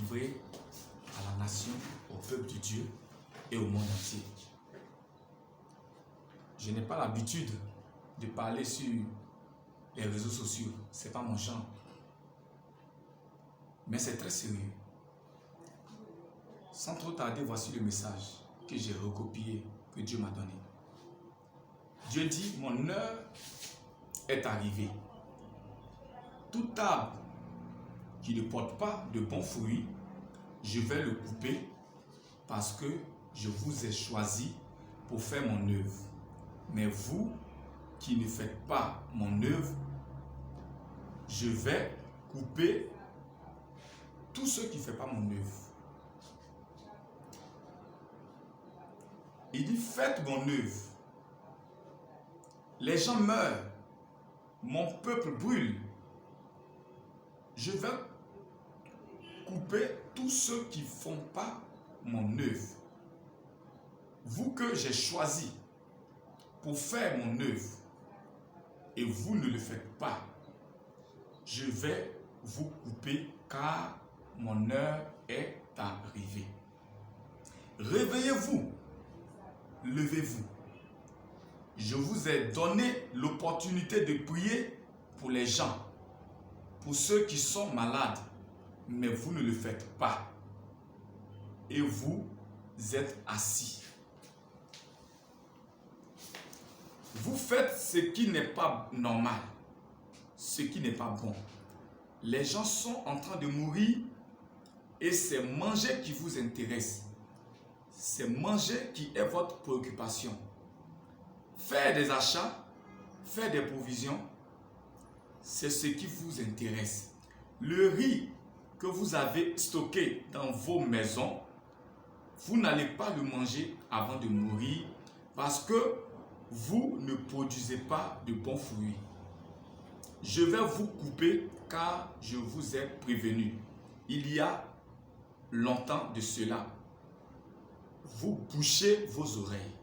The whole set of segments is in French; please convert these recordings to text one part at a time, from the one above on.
délivré à la nation, au peuple de Dieu et au monde entier. Je n'ai pas l'habitude de parler sur les réseaux sociaux, ce n'est pas mon genre. Mais c'est très sérieux. Sans trop tarder, voici le message que j'ai recopié, que Dieu m'a donné. Dieu dit, mon heure est arrivée. Tout arbre qui ne porte pas de bons fruits, je vais le couper parce que je vous ai choisi pour faire mon œuvre. Mais vous qui ne faites pas mon œuvre, je vais couper tous ceux qui ne font pas mon œuvre. Il dit, faites mon œuvre. Les gens meurent. Mon peuple brûle. Je vais couper tous ceux qui ne font pas mon œuvre. Vous que j'ai choisi pour faire mon œuvre et vous ne le faites pas, je vais vous couper car mon heure est arrivée. Réveillez-vous, levez-vous. Je vous ai donné l'opportunité de prier pour les gens, pour ceux qui sont malades, mais vous ne le faites pas. Et vous êtes assis. Vous faites ce qui n'est pas normal, ce qui n'est pas bon. Les gens sont en train de mourir et c'est manger qui vous intéresse. C'est manger qui est votre préoccupation. Faire des achats, faire des provisions, c'est ce qui vous intéresse. Le riz que vous avez stocké dans vos maisons, vous n'allez pas le manger avant de mourir parce que vous ne produisez pas de bons fruits. Je vais vous couper car je vous ai prévenu. Il y a longtemps de cela, vous bouchez vos oreilles.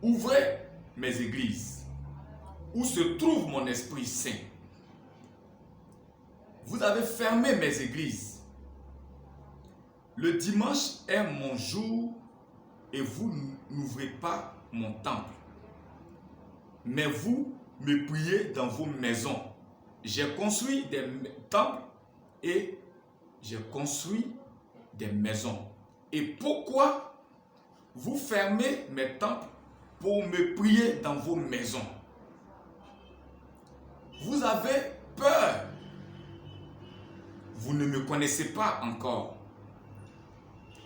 Ouvrez mes églises où se trouve mon Esprit Saint. Vous avez fermé mes églises. Le dimanche est mon jour et vous n'ouvrez pas mon temple. Mais vous me priez dans vos maisons. J'ai construit des temples et j'ai construit des maisons. Et pourquoi vous fermez mes temples pour me prier dans vos maisons? Vous avez peur. Vous ne me connaissez pas encore.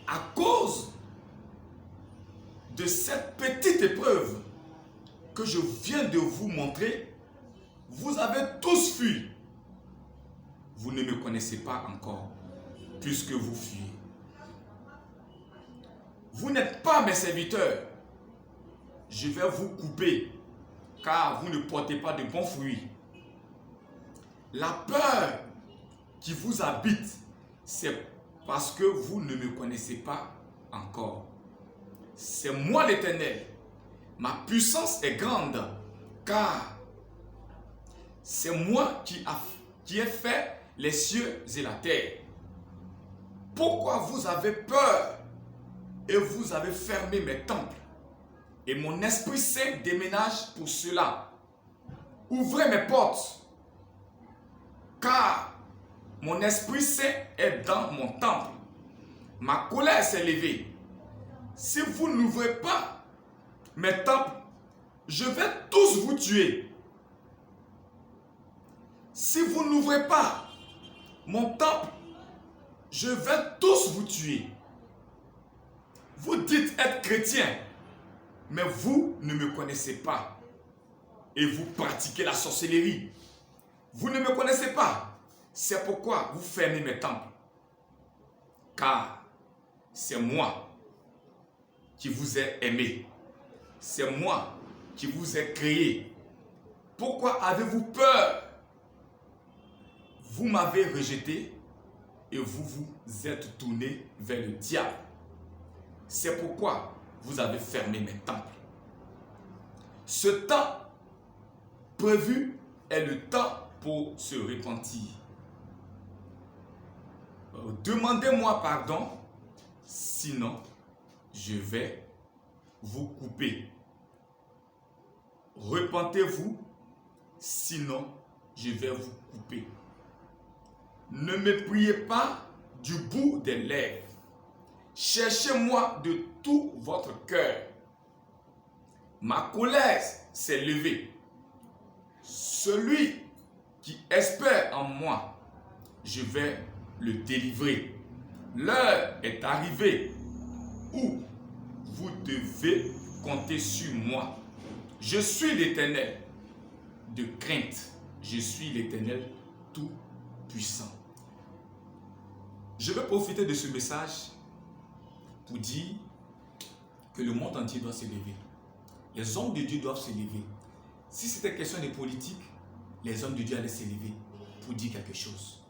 À cause de cette petite épreuve que je viens de vous montrer, vous avez tous fui. Vous ne me connaissez pas encore, puisque vous fuyez. Vous n'êtes pas mes serviteurs. Je vais vous couper, car vous ne portez pas de bons fruits. La peur qui vous habite, c'est parce que vous ne me connaissez pas encore. C'est moi l'Éternel. Ma puissance est grande, car c'est moi qui ai fait les cieux et la terre. Pourquoi vous avez peur et vous avez fermé mes temples? Et mon Esprit Saint déménage pour cela. Ouvrez mes portes, car mon Esprit Saint est dans mon temple. Ma colère s'est levée. Si vous n'ouvrez pas mes temples, je vais tous vous tuer. Si vous n'ouvrez pas mon temple, je vais tous vous tuer. Vous dites être chrétien, mais vous ne me connaissez pas. Et vous pratiquez la sorcellerie. Vous ne me connaissez pas. C'est pourquoi vous fermez mes temples. Car c'est moi qui vous ai aimé. C'est moi qui vous ai créé. Pourquoi avez-vous peur? Vous m'avez rejeté et vous vous êtes tourné vers le diable. C'est pourquoi vous avez fermé mes temples. Ce temps prévu est le temps pour se repentir. Donc, demandez-moi pardon, sinon je vais vous couper. Repentez-vous, sinon je vais vous couper. Ne me priez pas du bout des lèvres. Cherchez-moi de tout votre cœur. Ma colère s'est levée. Celui qui espère en moi, je vais le délivrer. L'heure est arrivée où vous devez compter sur moi. Je suis l'Éternel de crainte. Je suis l'Éternel tout-puissant. Je vais profiter de ce message pour dire que le monde entier doit se lever. Les hommes de Dieu doivent se lever. Si c'était question de politique, les hommes de Dieu allaient se lever pour dire quelque chose.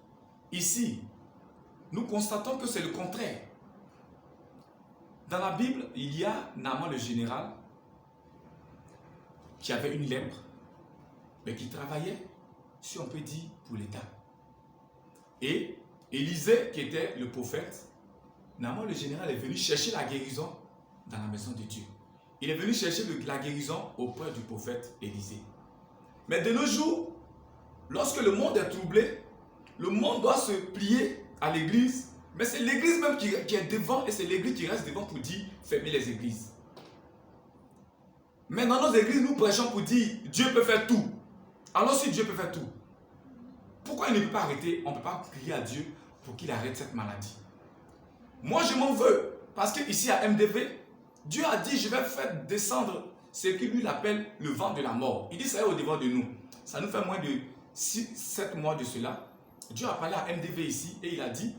Ici, nous constatons que c'est le contraire. Dans la Bible, il y a Naaman le général qui avait une lèpre, mais qui travaillait, si on peut dire, pour l'État. Et Élisée, qui était le prophète, Naaman le général est venu chercher la guérison dans la maison de Dieu. Il est venu chercher la guérison auprès du prophète Élisée. Mais de nos jours, lorsque le monde est troublé, le monde doit se plier à l'église, mais c'est l'église même qui est devant et c'est l'église qui reste devant pour dire fermez les églises. Mais dans nos églises, nous prêchons pour dire Dieu peut faire tout. Alors si Dieu peut faire tout, pourquoi il ne peut pas arrêter? On ne peut pas prier à Dieu pour qu'il arrête cette maladie. Moi je m'en veux parce qu'ici à MDV, Dieu a dit je vais faire descendre ce qu'il lui appelle le vent de la mort. Il dit ça est au devant de nous. Ça nous fait moins de 7 mois de cela. Dieu a parlé à MDV ici et il a dit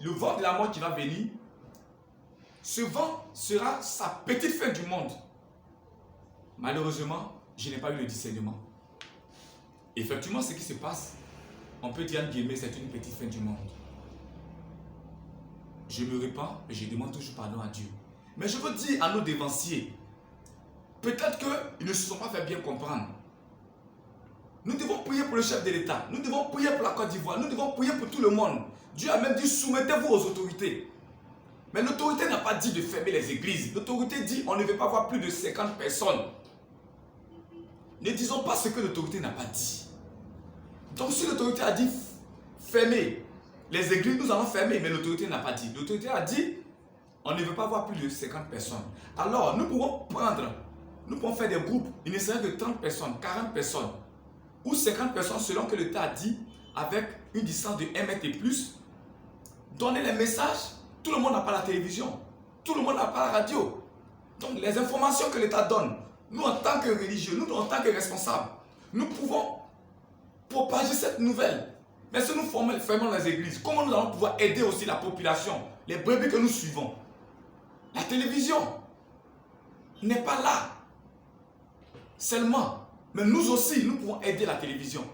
le vent de la mort qui va venir, ce vent sera sa petite fin du monde. Malheureusement, je n'ai pas eu le discernement. Effectivement, ce qui se passe, on peut dire en guillemets, c'est une petite fin du monde. Je me répands et je demande toujours pardon à Dieu. Mais je veux dire à nos dévanciers, peut-être qu'ils ne se sont pas fait bien comprendre. Nous devons prier pour le chef de l'État. Nous devons prier pour la Côte d'Ivoire. Nous devons prier pour tout le monde. Dieu a même dit soumettez-vous aux autorités. Mais l'autorité n'a pas dit de fermer les églises. L'autorité dit on ne veut pas voir plus de 50 personnes. Ne disons pas ce que l'autorité n'a pas dit. Donc si l'autorité a dit fermer les églises, nous allons fermer. Mais l'autorité n'a pas dit. L'autorité a dit on ne veut pas voir plus de 50 personnes. Alors nous pouvons faire des groupes. Il ne serait que 30 personnes, 40 personnes. Ou 50 personnes selon que l'État a dit, avec une distance de 1 mètre et plus, donner les messages. Tout le monde n'a pas la télévision, tout le monde n'a pas la radio. Donc les informations que l'État donne, nous en tant que religieux, nous en tant que responsables, nous pouvons propager cette nouvelle. Mais si nous fermons les églises, comment nous allons pouvoir aider aussi la population, les brebis que nous suivons? La télévision n'est pas là seulement. Mais nous aussi, nous pouvons aider la télévision.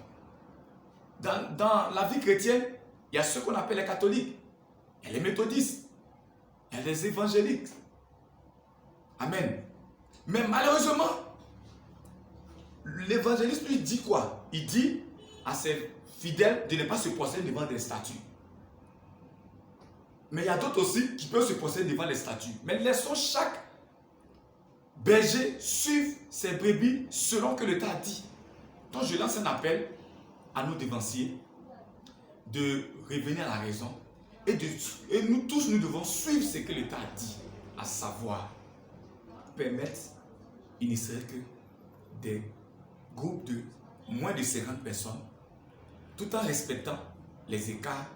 Dans la vie chrétienne, il y a ce qu'on appelle les catholiques, il y a les méthodistes, il y a les évangéliques. Amen. Mais malheureusement, l'évangéliste lui dit quoi? Il dit à ses fidèles de ne pas se prosterner devant des statues. Mais il y a d'autres aussi qui peuvent se prosterner devant les statues. Mais laissons chaque berger suivre ses brebis selon que l'État a dit. Donc je lance un appel à nos dévanciers de revenir à la raison et nous tous nous devons suivre ce que l'État a dit, à savoir permettre, il ne serait que des groupes de moins de 50 personnes tout en respectant les écarts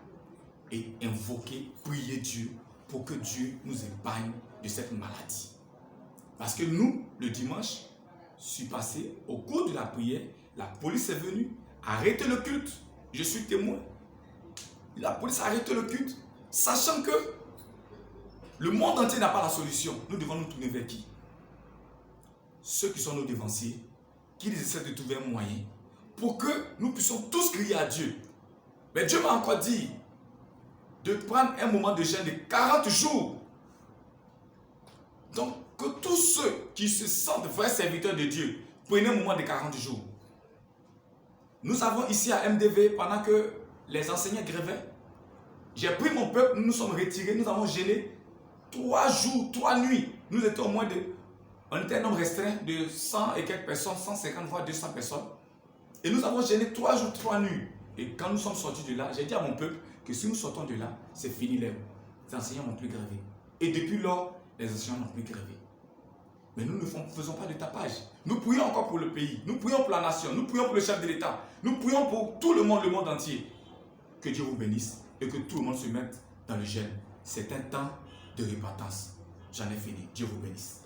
et invoquer, prier Dieu pour que Dieu nous épargne de cette maladie. Parce que nous, le dimanche, je suis passé, au cours de la prière, la police est venue, arrêter le culte. Je suis témoin. La police a arrêté le culte, sachant que le monde entier n'a pas la solution. Nous devons nous tourner vers qui? Ceux qui sont nos dévanciers, qu'ils essaient de trouver un moyen pour que nous puissions tous crier à Dieu. Mais Dieu m'a encore dit de prendre un moment de jeûne de 40 jours. Donc, que tous ceux qui se sentent vrais serviteurs de Dieu prennent un moment de 40 jours. Nous avons ici à MDV, pendant que les enseignants grévaient, J'ai pris mon peuple, nous nous sommes retirés, nous avons jeûné 3 jours, 3 nuits. Nous étions au moins on était un nombre restreint de 100 et quelques personnes, 150 voire 200 personnes. Et nous avons jeûné 3 jours, 3 nuits. Et quand nous sommes sortis de là, j'ai dit à mon peuple que si nous sortons de là, c'est fini les enseignants n'ont plus gravé. Et depuis lors, les enseignants n'ont plus gravé. Mais nous ne faisons pas de tapage. Nous prions encore pour le pays. Nous prions pour la nation. Nous prions pour le chef de l'État. Nous prions pour tout le monde entier. Que Dieu vous bénisse et que tout le monde se mette dans le jeûne. C'est un temps de repentance. J'en ai fini. Dieu vous bénisse.